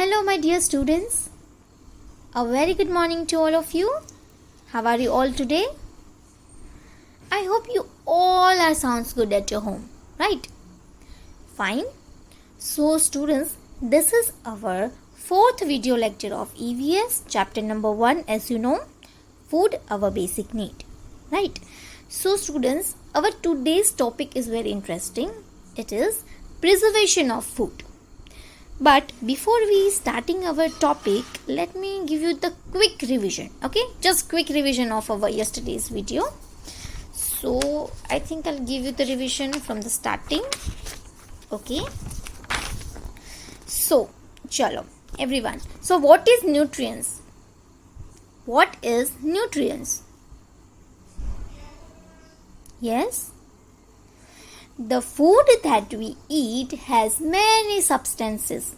Hello, my dear students. A very good morning to all of you. How are you all today? I hope you all are sounds good at your home, right? Fine. So, students, this is our fourth video lecture of EVS, chapter number 1, as you know, food, our basic need, right? So, students, our today's topic is very interesting. It is preservation of food. But before we starting our topic, let me give you the quick revision, okay? Just quick revision of our yesterday's video. So, I think I'll give you the revision from the starting, okay? So, chalo, everyone. So, what is nutrients? What is nutrients? Yes? The food that we eat has many substances.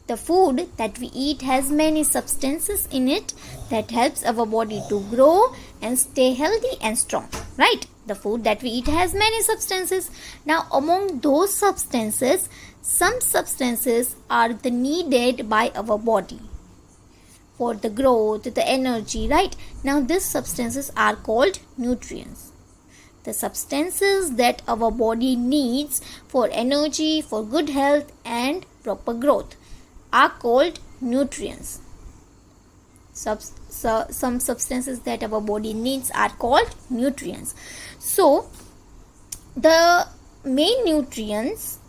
The food that we eat has many substances in it that helps our body to grow and stay healthy and strong. Right? The food that we eat has many substances. Now, among those substances, some substances are the needed by our body for the growth, the energy, right? Now, these substances are called nutrients. The substances that our body needs for energy, for good health and proper growth are called nutrients. Some substances that our body needs are called nutrients. So, the main nutrients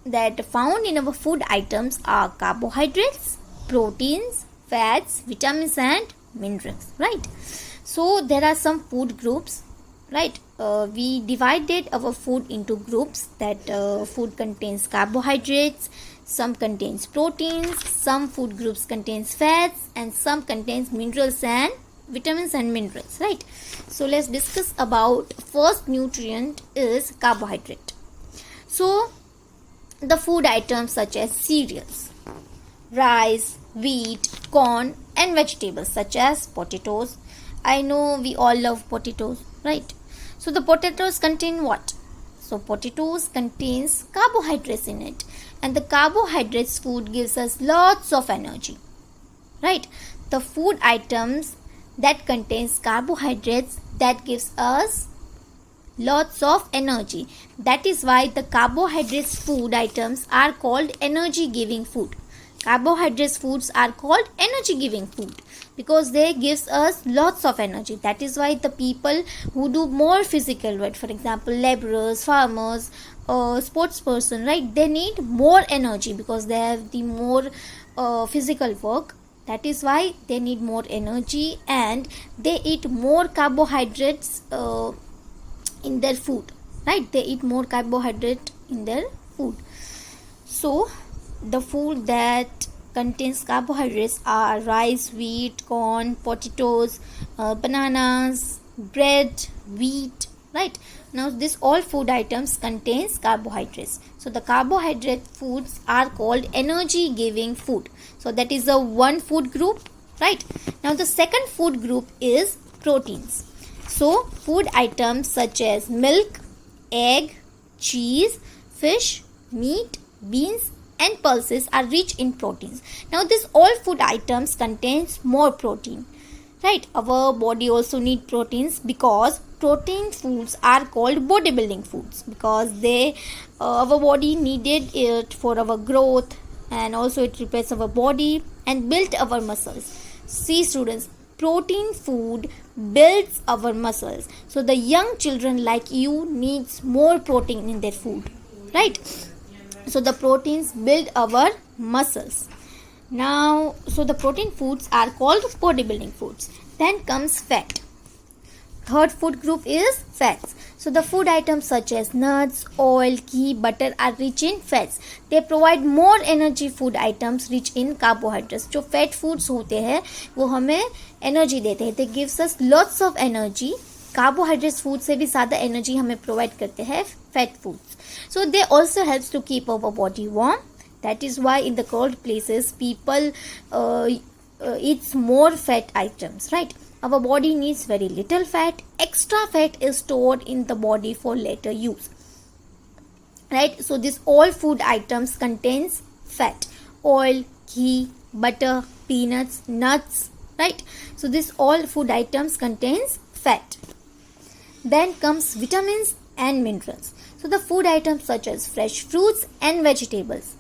that found in our food items are carbohydrates, proteins, fats, vitamins and minerals, right? So, there are some food groups, right? We divided our food into groups that food contains carbohydrates, some contains proteins, some food groups contains fats and some contains minerals and vitamins and minerals, right? So let's discuss about first nutrient is carbohydrate. So the food items such as cereals, rice, wheat, corn and vegetables such as potatoes. I know we all love potatoes, right? So the potatoes contain what? So potatoes contains carbohydrates in it, and the carbohydrates food gives us lots of energy, right? The food items that contains carbohydrates that gives us lots of energy. That is why the carbohydrates food items are called energy giving food. Carbohydrates foods are called energy giving food because they gives us lots of energy. That is why the people who do more physical work, for example laborers, farmers, sports person, right, they need more energy because they have the more physical work. That is why they need more energy and they eat more carbohydrates in their food, right? They eat more carbohydrate in their food. So the food that contains carbohydrates are rice, wheat, corn, potatoes, bananas, bread, wheat, right? Now this all food items contains carbohydrates. So the carbohydrate foods are called energy giving food. So that is the one food group, right? Now the second food group is proteins. So food items such as milk, egg, cheese, fish, meat, beans and pulses are rich in proteins. Now these all food items contains more protein, right? Our body also need proteins because protein foods are called bodybuilding foods because they our body needed it for our growth and also it repairs our body and build our muscles. See students, protein food builds our muscles. So the young children like you needs more protein in their food, right? So the proteins build our muscles. Now, so the protein foods are called bodybuilding foods. Then comes fat. Third food group is fats. So the food items such as nuts, oil, ghee, butter are rich in fats. They provide more energy food items rich in carbohydrates. जो fat foods होते हैं वो हमें energy देते हैं. They gives us lots of energy. Carbohydrates food से भी ज़्यादा energy हमें provide करते हैं fat foods. So they also helps to keep our body warm. That is why in the cold places people eats more fat items, right? Our body needs very little fat. Extra fat is stored in the body for later use, right? So this all food items contains fat. Oil, ghee, butter, peanuts, nuts, right? So this all food items contains fat. Then comes vitamins and minerals. So the food items such as fresh fruits and vegetables,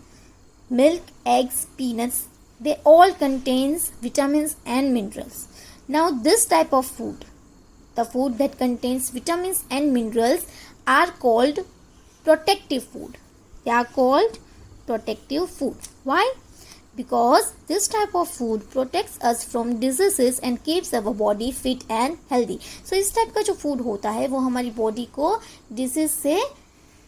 milk, eggs, peanuts, they all contains vitamins and minerals. Now this type of food, the food that contains vitamins and minerals, are called protective food. They are called protective food. Why? Because this type of food protects us from diseases and keeps our body fit and healthy. So इस type का जो food होता है वो हमारी body को disease से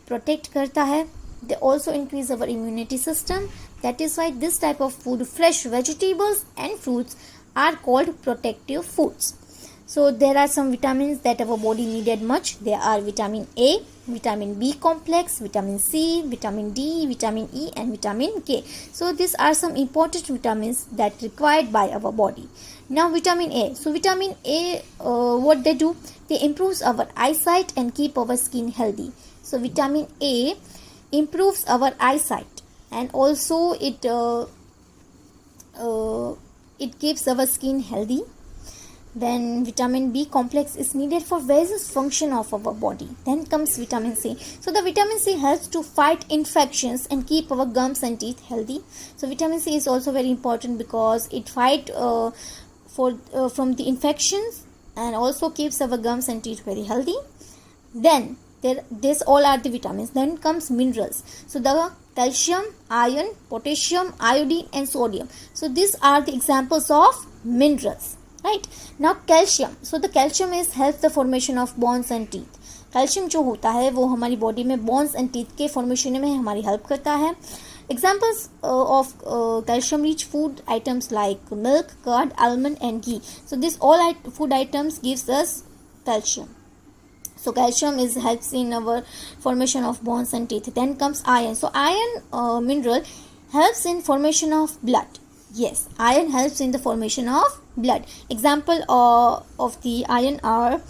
protect करता है. They also increase our immunity system. That is why this type of food, fresh vegetables and fruits, are called protective foods. So there are some vitamins that our body needed much. There are vitamin A, vitamin B complex, vitamin C, vitamin D, vitamin E and vitamin K. So these are some important vitamins that required by our body. Now vitamin A. So vitamin A, what they do? They improves our eyesight and keep our skin healthy. So vitamin A improves our eyesight and also it keeps our skin healthy. Then vitamin B complex is needed for various function of our body. Then comes vitamin C. So the vitamin C helps to fight infections and keep our gums and teeth healthy. So vitamin C is also very important because it fight from the infections and also keeps our gums and teeth very healthy. Then these all are the vitamins. Then comes minerals. So the calcium, iron, potassium, iodine and sodium. So these are the examples of minerals. Right. Now calcium. So the calcium is helps the formation of bones and teeth. Calcium जो होता है वो हमारी body में bones and teeth के formation में हमारी help करता है. Examples of calcium rich food items like milk, curd, almond and ghee. So this all food items gives us calcium. So calcium helps in our formation of bones and teeth. Then comes iron. So iron mineral helps in formation of blood. Yes, iron helps in the formation of blood. Example of the iron are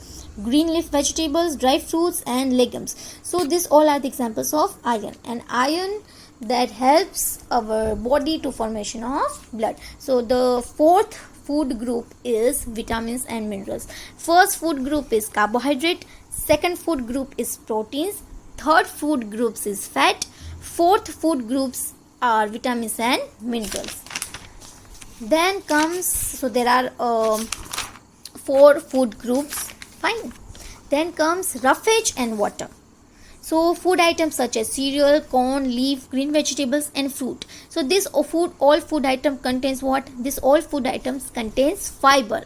green leaf vegetables, dry fruits and legumes. So these all are the examples of iron. And iron that helps our body to formation of blood. So the fourth food group is vitamins and minerals. First food group is carbohydrate. Second food group is proteins. Third food groups is fat. Fourth food groups are vitamins and minerals. Then comes, so there are 4 food groups. Fine. Then comes roughage and water. So food items such as cereal, corn, leaf, green vegetables and fruit. So this all food item contains what? This all food items contains fiber.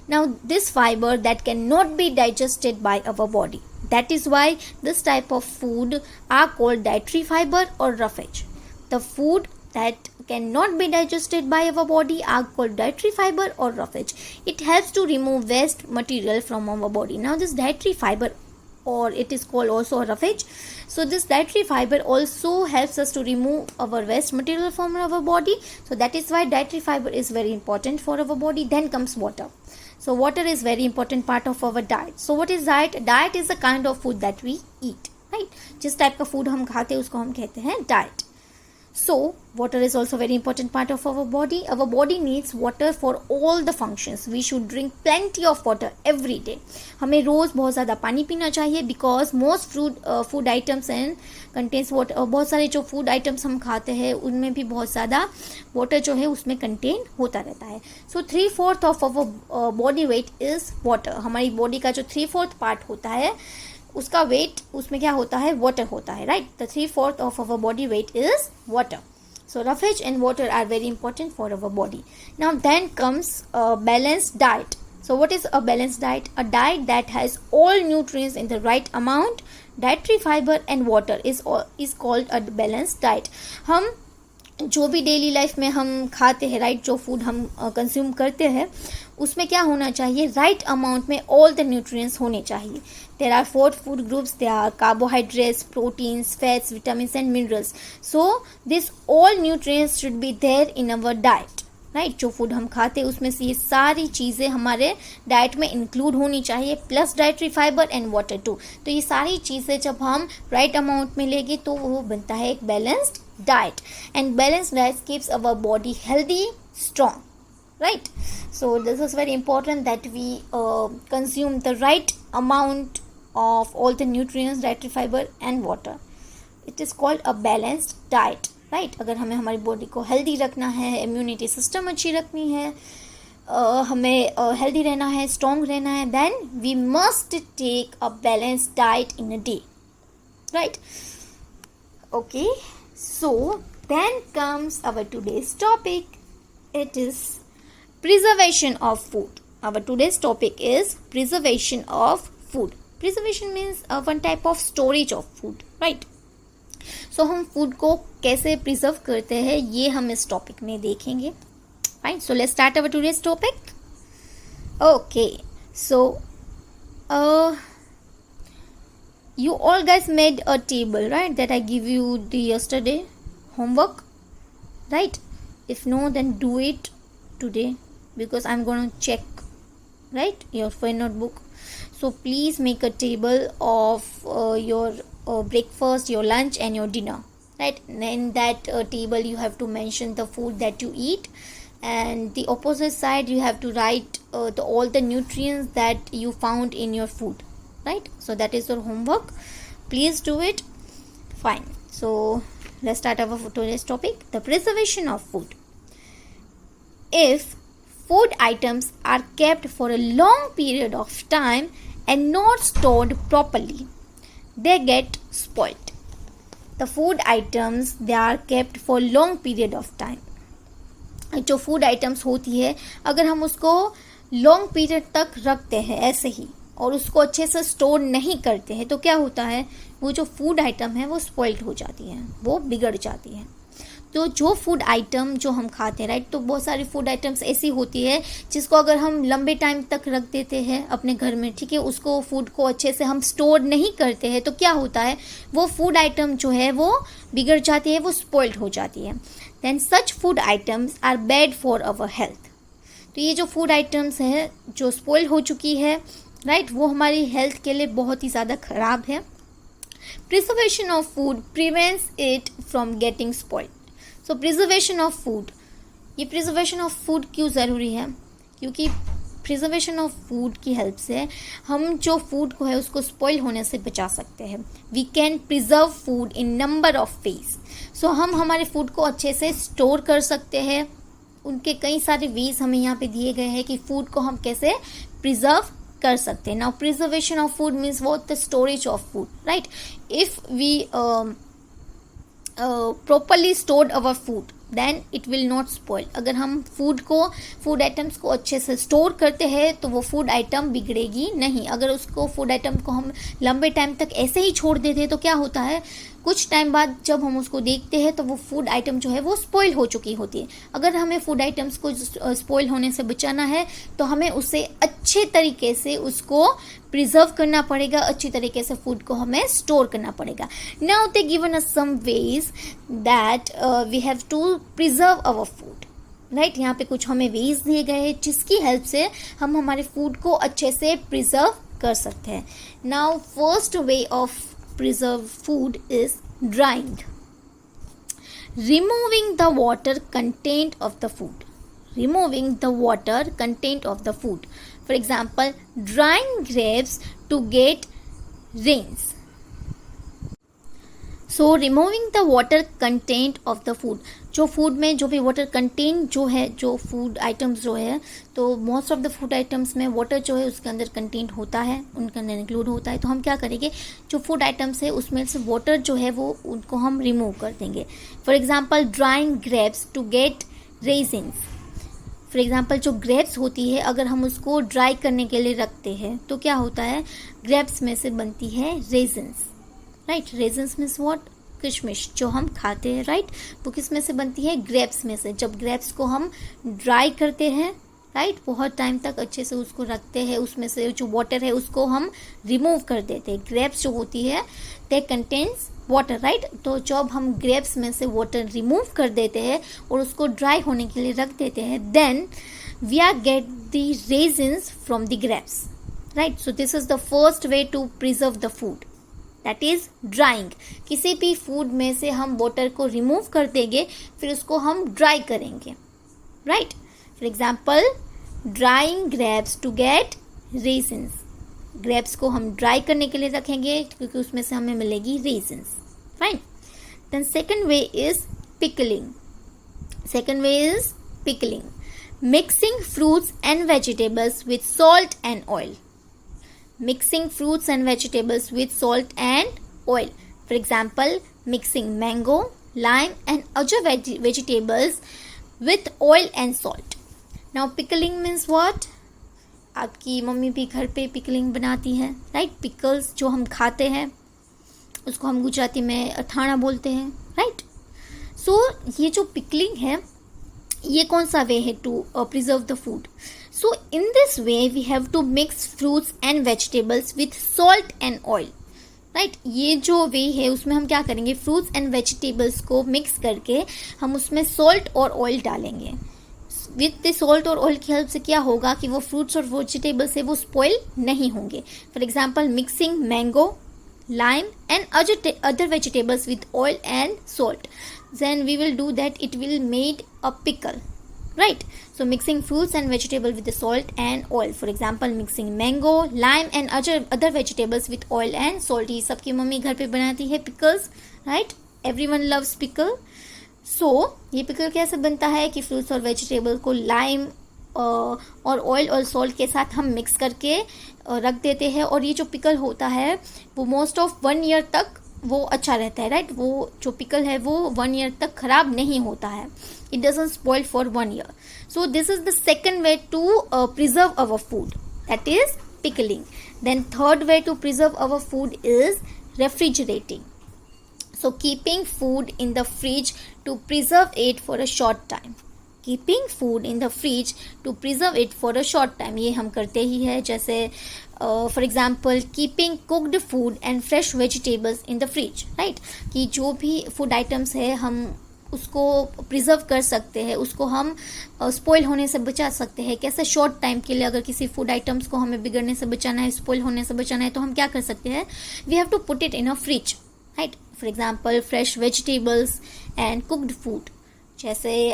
Now this fiber that cannot be digested by our body. That is why this type of food are called dietary fiber or roughage. The food that cannot be digested by our body are called dietary fiber or roughage. It helps to remove waste material from our body. Now this dietary fiber, or it is called also a roughage. So this dietary fiber also helps us to remove our waste material from our body. So that is why dietary fiber is very important for our body. Then comes water. So water is very important part of our diet. So what is diet? Diet is the kind of food that we eat, right? जिस type का food हम खाते हैं उसको हम कहते हैं diet. So water is also very important part of our body. Our body needs water for all the functions. We should drink plenty of water every day. हमें रोज बहुत ज़्यादा पानी पीना चाहिए because most food items and contains water. बहुत सारे जो food items हम खाते हैं उनमें भी बहुत ज़्यादा water जो है उसमें contain होता रहता है. So 3/4 of our body weight is water. हमारी body का जो 3/4 part होता है उसका वेट उसमें क्या होता है? वाटर होता है, right? The 3/4 of our body weight is water. So roughage and water are very important for our body. Now then comes a balanced diet. So what is a balanced diet? A diet that has all nutrients in the right amount, dietary fiber and water is called a balanced diet. हम जो भी daily life में हम खाते हैं, right, जो food हम consume करते हैं उसमें क्या होना चाहिए? राइट अमाउंट में ऑल द न्यूट्रिएंट्स होने चाहिए. There are 4 food groups. There are carbohydrates, proteins, fats, vitamins and minerals. So these all nutrients should be there in our diet, right. जो फूड हम खाते हैं उसमें से ये सारी चीज़ें हमारे डाइट में इंक्लूड होनी चाहिए, plus dietary fibre and water too. तो ये सारी चीज़ें जब हम राइट अमाउंट में लेंगे तो वो बनता है एक balanced diet, and balanced diet keeps our body healthy, strong, right? So this is very important that we consume the right amount of all the nutrients, dietary fiber and water. It is called a balanced diet, right? अगर हमें हमारी body को healthy रखना है, immunity system अच्छी रखनी है, हमें हेल्दी रहना है, स्ट्रॉन्ग रहना है, then we must take a balanced diet in a day, right? Okay, so then comes our today's topic. It is preservation of food. Our today's topic is preservation of food. Preservation means one type of storage of food, right? So हम food को कैसे preserve करते हैं ये हम इस topic में देखेंगे. Fine. So let's start our today's topic. Okay. So you all guys made a table, right? That I give you the yesterday homework, right? If no, then do it today, because I'm going to check, right, your fine notebook. So please make a table of your breakfast, your lunch and your dinner, right? In that table you have to mention the food that you eat, and the opposite side you have to write all the nutrients that you found in your food, right? So that is your homework. Please do it. Fine. So let's start our today's topic, the preservation of food. If food items are kept for a long period of time and not stored properly, they get spoiled. The food items, they are kept for long period of time. जो food items होती है, अगर हम उसको long period तक रखते हैं ऐसे ही और उसको अच्छे से स्टोर नहीं करते हैं तो क्या होता है, वो जो फूड आइटम है वो स्पॉइल्ड हो जाती है, वो बिगड़ जाती है. तो जो फूड आइटम जो हम खाते हैं, राइट, तो बहुत सारी फूड आइटम्स ऐसी होती है जिसको अगर हम लंबे टाइम तक रख देते हैं अपने घर में, ठीक है, उसको फूड को अच्छे से हम स्टोर नहीं करते हैं तो क्या होता है, वो फूड आइटम जो है वो बिगड़ जाती है, वो स्पॉइल्ड हो जाती है. Then such food items are bad for our health. तो ये जो फूड आइटम्स हैं जो स्पॉइल हो चुकी है, राइट, वो हमारी हेल्थ के लिए बहुत ही ज़्यादा ख़राब है. Preservation of food prevents it from getting spoiled. So preservation of food, ये प्रिजर्वेशन ऑफ फूड क्यों ज़रूरी है, क्योंकि प्रिजर्वेशन ऑफ फूड की हेल्प से हम जो फूड को है उसको स्पॉइल होने से बचा सकते हैं. We can preserve food in number of ways. So हम हमारे फूड को अच्छे से स्टोर कर सकते हैं. उनके कई सारे वेज हमें यहाँ पे दिए गए हैं कि फूड को हम कैसे प्रिजर्व कर सकते हैं. Now preservation of food means what, the storage of food, right. If we properly stored our food then it will not spoil. अगर हम फूड आइटम्स को अच्छे से स्टोर करते हैं तो वो फूड आइटम बिगड़ेगी नहीं. अगर उसको फूड आइटम को हम लंबे टाइम तक ऐसे ही छोड़ देते हैं तो क्या होता है, कुछ टाइम बाद जब हम उसको देखते हैं तो वो फूड आइटम जो है वो स्पॉइल हो चुकी होती है. अगर हमें फूड आइटम्स को स्पॉइल होने से बचाना है तो हमें उसे अच्छे तरीके से उसको प्रिजर्व करना पड़ेगा, अच्छी तरीके से फूड को हमें स्टोर करना पड़ेगा. Now they given us some ways that we have to preserve our food, right. यहाँ पे कुछ हमें वेज दिए गए हैं जिसकी हेल्प से हम हमारे फूड को अच्छे से प्रिजर्व कर सकते हैं. Now first way of preserve food is drying. Removing the water content of the food. Removing the water content of the food. For example, drying grapes to get rains. So removing the water content of the food. जो food में जो भी water content जो है, जो food items जो है, तो most of the food items में वाटर जो है उसके अंदर कंटेंट होता है, उनके अंदर इंक्लूड होता है. तो हम क्या करेंगे, जो फूड आइटम्स है उसमें से वाटर जो है वो उनको हम रिमूव कर देंगे. For example drying grapes to get raisins. For example जो ग्रेप्स होती है अगर हम उसको ड्राई करने के लिए रखते हैं तो क्या होता है, ग्रेप्स में से बनती है resins, right. Resins means what, किशमिश जो हम खाते हैं, राइट. वो किस में से बनती है, ग्रेप्स में से. जब ग्रेप्स को हम ड्राई करते हैं, राइट, बहुत टाइम तक अच्छे से उसको रखते हैं, उसमें से जो वाटर है उसको हम रिमूव कर देते हैं. ग्रेप्स जो होती है दे कंटेन्स वाटर, राइट. तो जब हम ग्रेप्स में से वाटर रिमूव कर देते हैं और उसको ड्राई होने के लिए रख देते हैं, then we are get the raisins from the grapes, right. So this is the first way to preserve the food, that is drying. किसी भी फूड में से हम वाटर को रिमूव कर देंगे, फिर उसको हम ड्राई करेंगे, right. For example, drying grapes to get raisins. Grapes को हम ड्राई करने के लिए रखेंगे क्योंकि उसमें से हमें मिलेगी raisins. Fine. Then second way is pickling. Second way is pickling, mixing fruits and vegetables with salt and oil. Mixing fruits and vegetables with salt and oil. For example, mixing mango, lime and other vegetables with oil and salt. Now pickling means what? आपकी mummy भी घर पे pickling बनाती है, right. Pickles जो हम खाते हैं उसको हम गुजराती में अथाणा बोलते हैं, राइट. सो ये जो पिकलिंग है ये कौन सा वे है to preserve the food. So in this way we have to mix fruits and vegetables with salt and oil, right. ये जो वे है उसमें हम क्या करेंगे, फ्रूट्स एंड वेजिटेबल्स को मिक्स करके हम उसमें सॉल्ट और ऑयल डालेंगे. विथ द सॉल्ट और ऑयल की हेल्प से क्या होगा कि वो फ्रूट्स और वेजिटेबल्स है वो स्पॉइल नहीं होंगे. For example, mixing mango, lime and other vegetables with oil and salt, then we will do that, it will made a pickle, right. So mixing fruits and vegetable with the salt and oil. For example, mixing mango, lime and other vegetables with oil and salt. ये सबकी mummy घर पे बनाती है pickles, right. Everyone loves pickle. So ये pickle कैसे बनता है कि fruits और vegetable को lime और ऑयल और सॉल्ट के साथ हम मिक्स करके रख देते हैं, और ये जो पिकल होता है वो मोस्ट ऑफ 1 ईयर तक वो अच्छा रहता है, राइट. वो जो पिकल है वो 1 ईयर तक खराब नहीं होता है. It doesn't spoil for 1 year. So this is the second way to preserve our food, that is pickling. Then third way to preserve our food is refrigerating. So keeping food in the fridge to preserve it for a short time. Keeping food in the fridge to preserve it for a short time. ये हम करते ही है. जैसे for example, keeping cooked food and fresh vegetables in the fridge, right? कि जो भी food items है हम उसको प्रिजर्व कर सकते हैं, उसको हम स्पॉइल होने से बचा सकते हैं. कैसे, शॉर्ट टाइम के लिए अगर किसी फूड आइटम्स को हमें बिगड़ने से बचाना है, स्पॉइल होने से बचाना है, तो हम क्या कर सकते हैं, we have to put it in a fridge, right. For example, fresh vegetables and cooked food. जैसे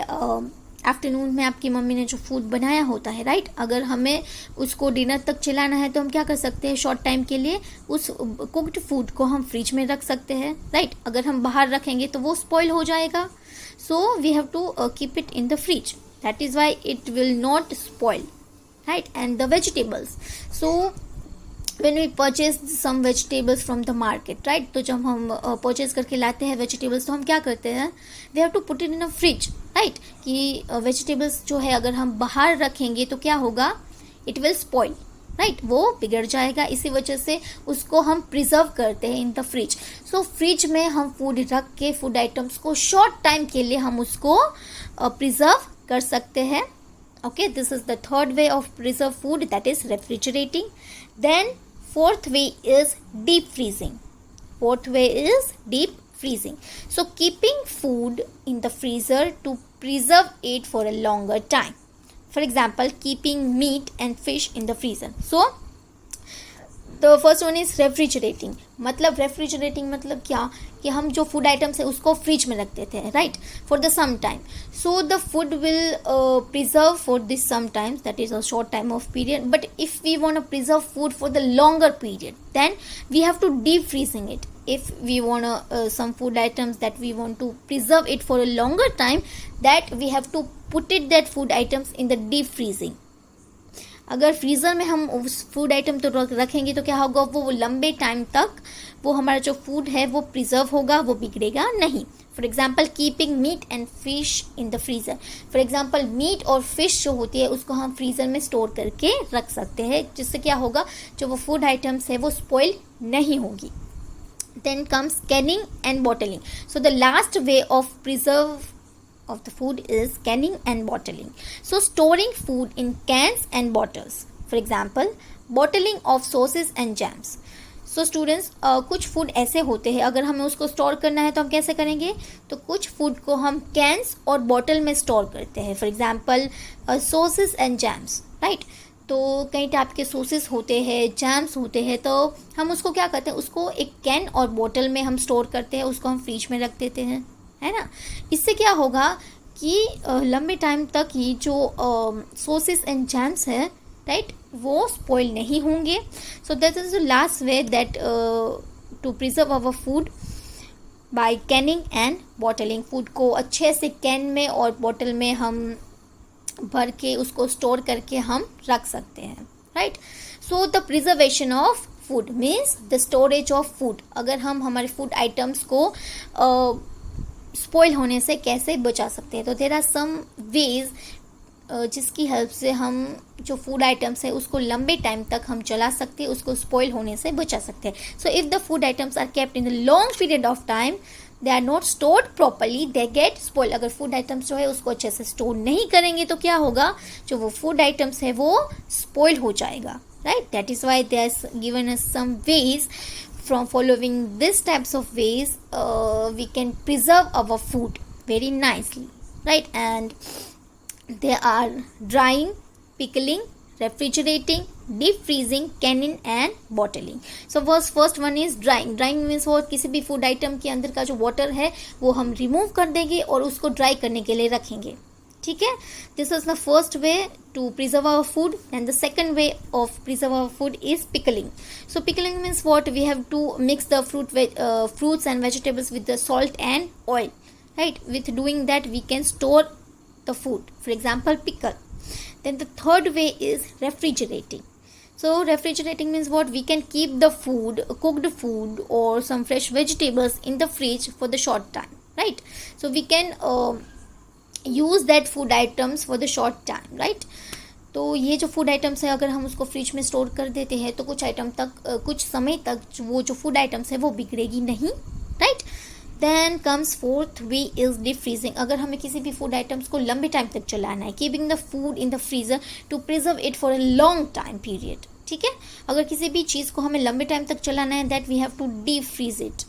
आफ्टरनून में आपकी मम्मी ने जो फूड बनाया होता है, राइट, अगर हमें उसको डिनर तक चलाना है तो हम क्या कर सकते हैं, शॉर्ट टाइम के लिए उस कुक्ड फूड को हम फ्रिज में रख सकते हैं, राइट. अगर हम बाहर रखेंगे तो वो स्पॉइल हो जाएगा. So we have to keep it in the fridge, that is why it will not spoil, right. And the vegetables, so when we purchase some vegetables from the market, right, तो जब हम purchase करके लाते हैं vegetables तो हम क्या करते हैं, we have to put it in a fridge, right. कि वेजिटेबल्स जो है अगर हम बाहर रखेंगे तो क्या होगा, it will spoil, right, वो बिगड़ जाएगा. इसी वजह से उसको हम प्रिजर्व करते हैं इन द फ्रिज. सो फ्रिज में हम फूड रख के फूड आइटम्स को शॉर्ट टाइम के लिए हम उसको प्रिजर्व कर सकते हैं. Okay, this is the third way of preserve food, that is refrigerating. Then fourth way is deep freezing. Fourth way is deep freezing. So keeping food in the freezer to preserve it for a longer time. For example, keeping meat and fish in the freezer. So the first one is refrigerating. मतलब refrigerating मतलब क्या, कि हम जो food items है उसको fridge में रख देते हैं, right, for the some time. So the food will preserve for this some times, that is a short time of period. But if we want to preserve food for the longer period, then we have to deep freezing it. If we want some food items that we want to preserve it for a longer time, that we have to put it that food items in the deep freezing. अगर freezer में हम उस food item तो रखेंगे तो क्या होगा, वो लंबे टाइम तक वो हमारा जो फूड है वो प्रिजर्व होगा, वो बिगड़ेगा नहीं. For example, keeping meat and fish in the freezer. For example, meat और फिश जो होती है उसको हम फ्रीज़र में स्टोर करके रख सकते हैं, जिससे क्या होगा, जो वो फूड आइटम्स है वो स्पॉइल नहीं होगी. Then comes canning and bottling. So the last way of preserve of the food is canning and bottling. So storing food in cans and bottles. For example, bottling of sauces and jams. So students, कुछ food ऐसे होते हैं, अगर हमें उसको store करना है तो हम कैसे करेंगे? तो कुछ फूड को हम कैंस और बॉटल में स्टोर करते हैं. For example sauces and jams, right. तो कई टाइप के सॉसेस होते हैं, जैम्स होते हैं, तो हम उसको क्या करते हैं, उसको एक कैन और बॉटल में हम स्टोर करते हैं, उसको हम फ्रिज में रख देते हैं, है ना. इससे क्या होगा कि लंबे टाइम तक ये जो सॉसेस एंड जैम्स है, राइट, वो स्पॉइल नहीं होंगे. So that is the last way that to preserve our food by canning and bottling. Food को अच्छे से कैन में और बॉटल में हम भर के उसको स्टोर करके हम रख सकते हैं, right. So the preservation of food means the storage of food. अगर हम हमारे फूड आइटम्स को स्पॉइल होने से कैसे बचा सकते हैं, तो देयर आर सम वेज जिसकी हेल्प से हम जो फूड आइटम्स है उसको लंबे टाइम तक हम चला सकते हैं, उसको स्पॉइल होने से बचा सकते हैं. So if the food items are kept in the long period of time, they are not stored properly, they get spoil. अगर फूड आइटम्स जो है उसको अच्छे से स्टोर नहीं करेंगे तो क्या होगा, जो वो फूड आइटम्स है वो स्पॉइल हो जाएगा, right. That is why they are given us some ways. From following these types of ways, we can preserve our food very nicely, right. And they are drying, pickling, refrigerating, deep freezing, canning and bottling. So first one is drying. Drying means वो किसी भी food item के अंदर का जो water है वो हम रिमूव कर देंगे और उसको ड्राई करने के लिए रखेंगे, ठीक है. This is the first way to preserve our food, and the second way of preserve our food is pickling. So pickling means what? We have to mix the fruits and vegetables with the salt and oil, right. With doing that we can store the food, for example pickle. Then the third way is refrigerating. So refrigerating means what? We can keep the food, cooked food or some fresh vegetables in the fridge for the short time, right. So we can use that food items for the short time, right. तो ये जो food items है अगर हम उसको fridge में store कर देते हैं तो कुछ समय तक वो जो फूड आइटम्स है वो बिगड़ेगी नहीं, right. Then comes fourth way is deep freezing. अगर हमें किसी भी फूड आइटम्स को लंबे टाइम तक चलाना है, keeping the food in the freezer to preserve it for a long time period, ठीक है. अगर किसी भी चीज़ को हमें लंबे टाइम तक चलाना है, that we have to deep freeze it.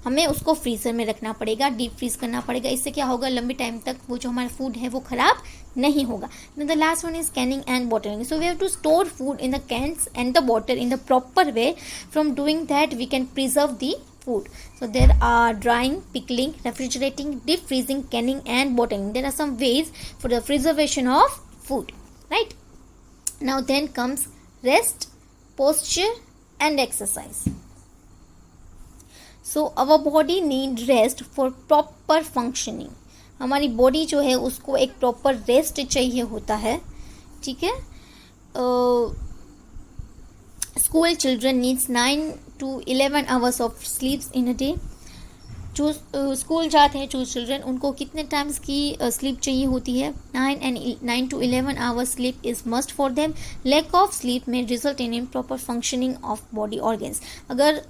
हमें उसको फ्रीज़र में रखना पड़ेगा, डीप फ्रीज करना पड़ेगा. इससे क्या होगा, लंबे टाइम तक वो जो हमारा फूड है वो ख़राब नहीं होगा. The last one is canning and bottling. So we have to store food in the cans and the bottle in the proper way. From doing that we can preserve the food. So there are drying, pickling, refrigerating, deep freezing, canning and bottling. There are some ways for the preservation of food, right. Now then comes rest, posture and exercise. So our body need rest for proper functioning. हमारी body जो है उसको एक proper rest चाहिए होता है, ठीक है. School children needs 9 to 11 hours of sleeps in a day. जो स्कूल जाते हैं जो चिल्ड्रन, उनको कितने टाइम्स की स्लीप चाहिए होती है? 9 to 11 hours sleep is must for them. Lack of sleep may result in improper functioning of body organs. अगर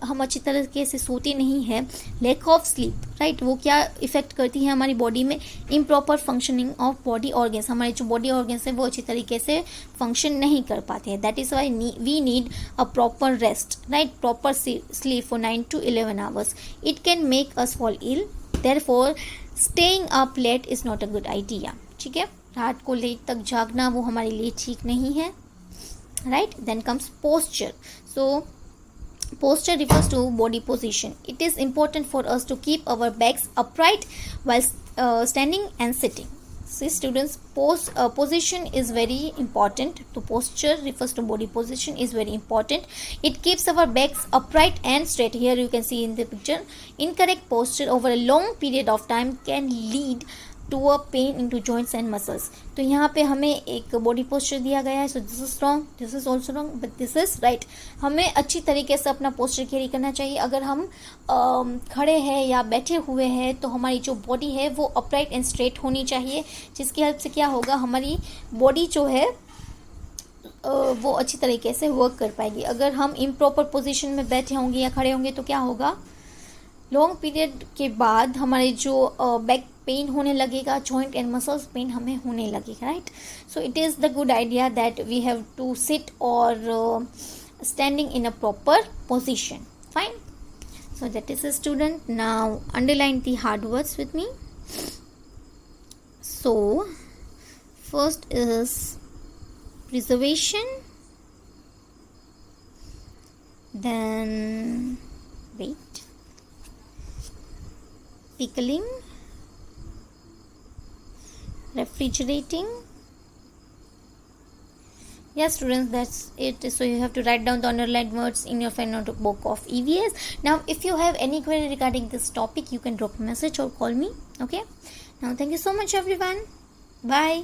हम अच्छी तरीके से सोते नहीं हैं, लैक ऑफ स्लीप, राइट, वो क्या इफेक्ट करती है हमारी बॉडी में? Improper functioning of body organs. हमारे जो बॉडी ऑर्गन्स है वो अच्छी तरीके से फंक्शन नहीं कर पाते हैं. That is why we need a proper rest, right, proper sleep for 9 to 11 hours. It can make us fall ill, therefore staying up late is not a good idea, ठीक है. रात को लेट तक जागना वो हमारे लिए ठीक नहीं है, right. Then comes posture. So posture refers to body position. It is important for us to keep our backs upright while standing and sitting. See students, position is very important. So posture refers to body position is very important. It keeps our backs upright and straight. Here you can see in the picture, incorrect posture over a long period of time can lead to a pain into joints and muscles. तो यहाँ पे हमें एक body posture दिया गया है. सो this is wrong, this is also wrong, but this is right. हमें अच्छी तरीके से अपना पोस्चर कैरी करना चाहिए. अगर हम खड़े हैं या बैठे हुए हैं तो हमारी जो बॉडी है वो अपराइट एंड स्ट्रेट होनी चाहिए, जिसकी हेल्प से क्या होगा, हमारी बॉडी जो है वो अच्छी तरीके से वर्क कर पाएगी. अगर हम इम्प्रॉपर पोजिशन में बैठे होंगे या खड़े होंगे तो क्या होगा, लॉन्ग पीरियड के बाद हमारे जो बैक पेन होने लगेगा, जॉइंट एंड मसल्स पेन हमें होने लगेगा, right. So it is the good idea that we have to sit और standing in a proper position. Fine. So that is a student. Now underline the hard words with me. So first is preservation, then wait, pickling, refrigerating. Yes, students, that's it. So you have to write down the underlined words in your friend notebook of EVS. Now, if you have any query regarding this topic, you can drop a message or call me. Okay. Now, thank you so much, everyone. Bye.